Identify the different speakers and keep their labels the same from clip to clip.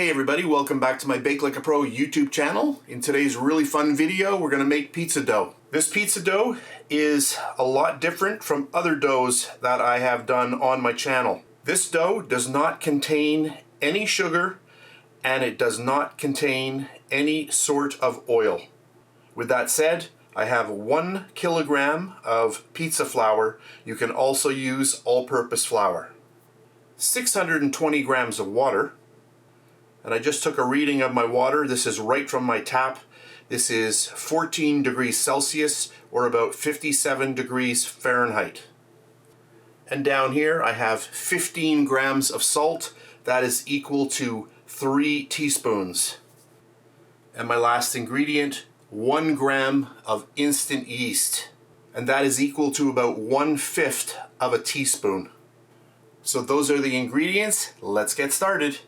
Speaker 1: Hey everybody, welcome back to my BakeLikeAPro YouTube channel. In today's really fun video, we're going to make pizza dough. This pizza dough is a lot different from other doughs that I have done on my channel. This dough does not contain any sugar and it does not contain any sort of oil. With that said, I have 1 kilogram of pizza flour. You can also use all-purpose flour. 620 grams of water. And I just took a reading of my water. This is right from my tap. This is 14 degrees Celsius or about 57 degrees Fahrenheit. And down here I have 15 grams of salt. That is equal to 3 teaspoons. And my last ingredient, 1 gram of instant yeast. And that is equal to about 1/5 of a teaspoon. So those are the ingredients. Let's get started.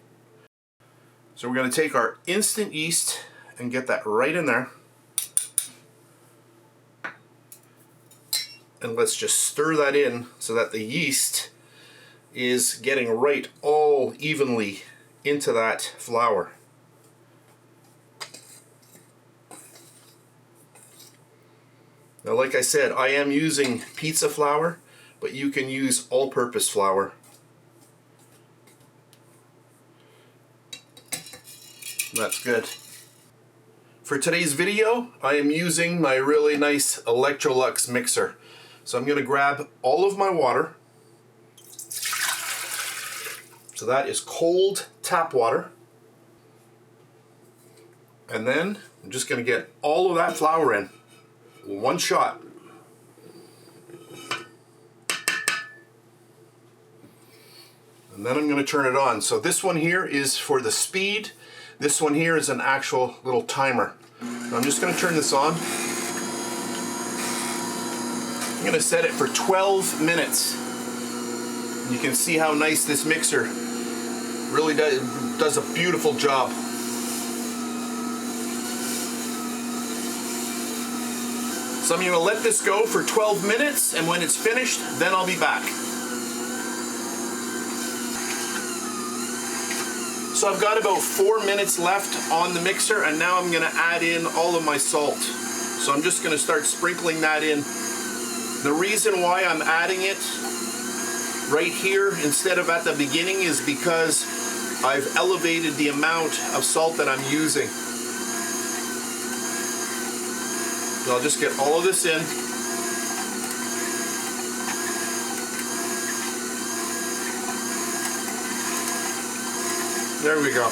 Speaker 1: So we're going to take our instant yeast and get that right in there. And let's just stir that in so that the yeast is getting right all evenly into that flour. Now, like I said, I am using pizza flour, but you can use all-purpose flour. That's good. For today's video, I am using my really nice Electrolux mixer. So I'm going to grab all of my water. So that is cold tap water. And then I'm just going to get all of that flour in one shot. And then I'm going to turn it on. So this one here is for the speed. This one here is an actual little timer. So I'm just going to turn this on. I'm going to set it for 12 minutes. You can see how nice this mixer really does a beautiful job. So I'm going to let this go for 12 minutes, and when it's finished, then I'll be back. So I've got about 4 minutes left on the mixer, and now I'm going to add in all of my salt. So I'm just going to start sprinkling that in. The reason why I'm adding it right here instead of at the beginning is because I've elevated the amount of salt that I'm using. So I'll just get all of this in. There we go.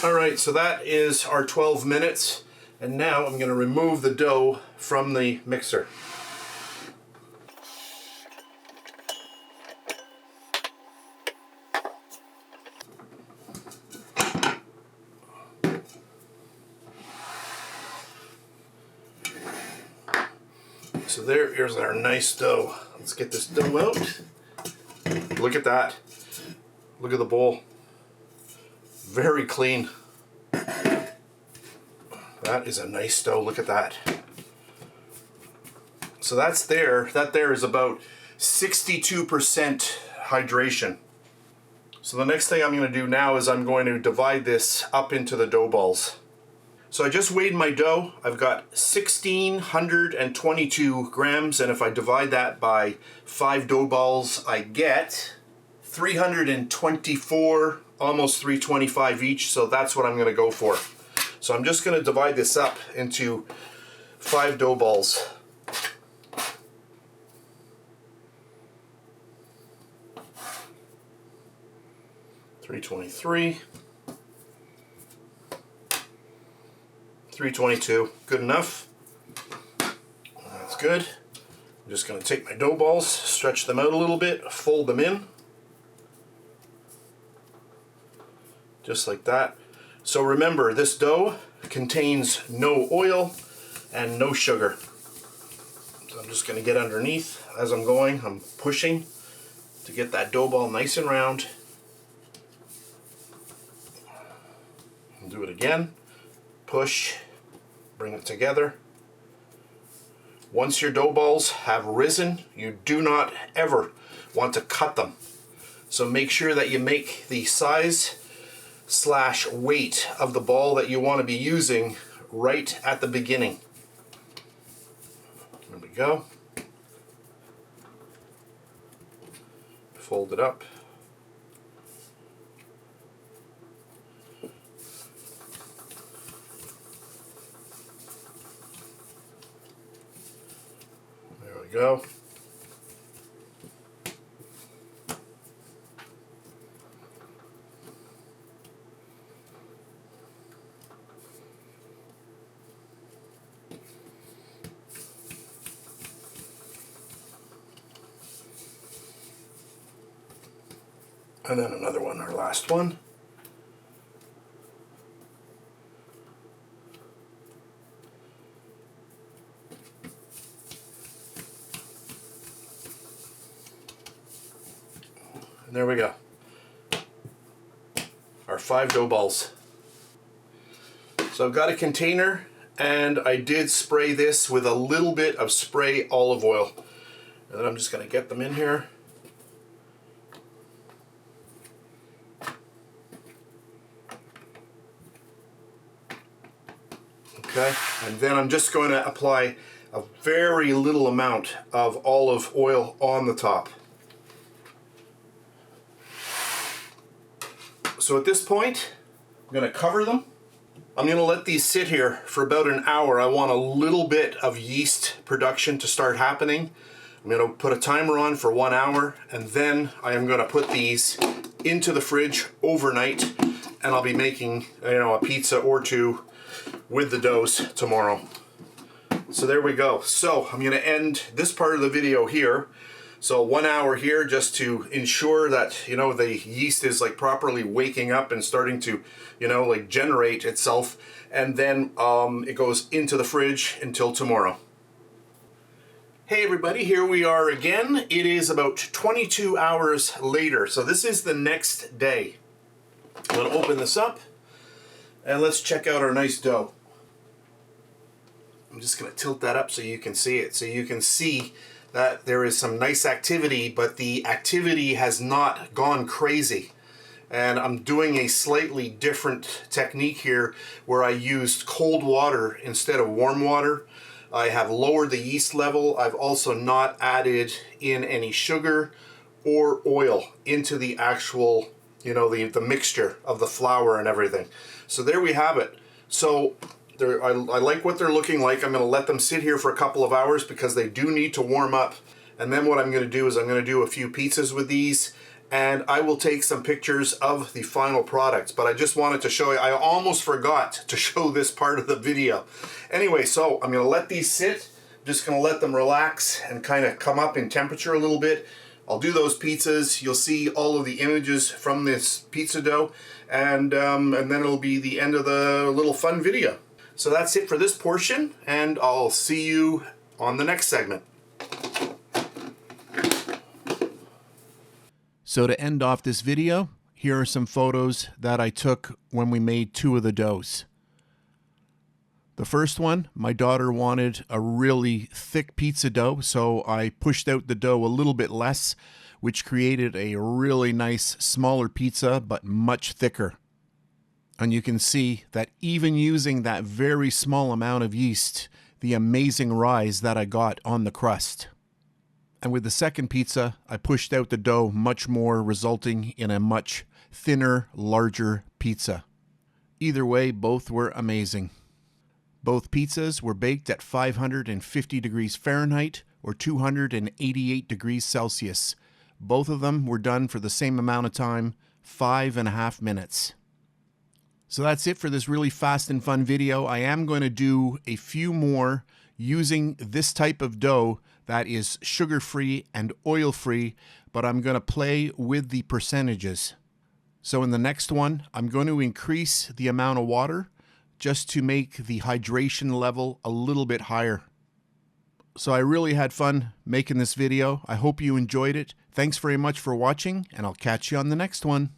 Speaker 1: Alright, so that is our 12 minutes, and now I'm going to remove the dough from the mixer. So there's our nice dough. Let's get this dough out. Look at that. Look at the bowl. Very clean. That is a nice dough. Look at that. So that's there. That there is about 62% hydration. So the next thing I'm going to do now is I'm going to divide this up into the dough balls. So I just weighed my dough. I've got 1,622 grams, and if I divide that by 5 dough balls, I get 324, almost 325 each, so that's what I'm going to go for. So I'm just going to divide this up into 5 dough balls. $323, $322, good enough. That's good. I'm just going to take my dough balls, stretch them out a little bit, fold them in. Just like that. So remember, this dough contains no oil and no sugar. So I'm just going to get underneath as I'm going. I'm pushing to get that dough ball nice and round. And do it again. Push, bring it together. Once your dough balls have risen, you do not ever want to cut them. So make sure that you make the size / weight of the ball that you want to be using right at the beginning. There we go. Fold it up. There we go. And then another one, our last one. And there we go. Our 5 dough balls. So I've got a container, and I did spray this with a little bit of spray olive oil. And then I'm just going to get them in here. Okay, and then I'm just going to apply a very little amount of olive oil on the top. So at this point, I'm going to cover them. I'm going to let these sit here for about an hour. I want a little bit of yeast production to start happening. I'm going to put a timer on for 1 hour, and then I am going to put these into the fridge overnight, and I'll be making, a pizza or two with the doughs tomorrow. So there we go. So I'm going to end this part of the video here. So 1 hour here just to ensure that, the yeast is like properly waking up and starting to, generate itself. And then it goes into the fridge until tomorrow. Hey everybody, here we are again. It is about 22 hours later. So this is the next day. I'm going to open this up and let's check out our nice dough. I'm just going to tilt that up so you can see it. So you can see that there is some nice activity, but the activity has not gone crazy. And I'm doing a slightly different technique here where I used cold water instead of warm water. I have lowered the yeast level. I've also not added in any sugar or oil into the actual, the mixture of the flour and everything. So there we have it. So I like what they're looking like. I'm going to let them sit here for a couple of hours because they do need to warm up. And then what I'm going to do is I'm going to do a few pizzas with these, and I will take some pictures of the final products. But I just wanted to show you, I almost forgot to show this part of the video. Anyway, so I'm going to let these sit. I'm just going to let them relax and kind of come up in temperature a little bit. I'll do those pizzas. You'll see all of the images from this pizza dough, and then it'll be the end of the little fun video. So that's it for this portion, and I'll see you on the next segment.
Speaker 2: So to end off this video, here are some photos that I took when we made 2 of the doughs. The first one, my daughter wanted a really thick pizza dough, so I pushed out the dough a little bit less, which created a really nice smaller pizza, but much thicker. And you can see that even using that very small amount of yeast, the amazing rise that I got on the crust. And with the second pizza, I pushed out the dough much more, resulting in a much thinner, larger pizza. Either way, both were amazing. Both pizzas were baked at 550 degrees Fahrenheit or 288 degrees Celsius. Both of them were done for the same amount of time, 5.5 minutes. So that's it for this really fast and fun video. I am going to do a few more using this type of dough that is sugar-free and oil-free, but I'm going to play with the percentages. So in the next one, I'm going to increase the amount of water just to make the hydration level a little bit higher. So I really had fun making this video. I hope you enjoyed it. Thanks very much for watching, and I'll catch you on the next one.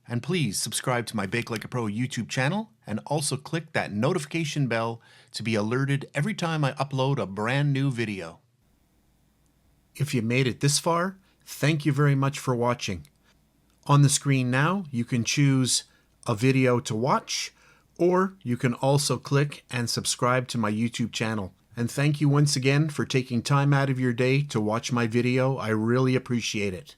Speaker 2: And please subscribe to my Bake Like a Pro YouTube channel, and also click that notification bell to be alerted every time I upload a brand new video. If you made it this far, thank you very much for watching. On the screen now, you can choose a video to watch, or you can also click and subscribe to my YouTube channel. And thank you once again for taking time out of your day to watch my video. I really appreciate it.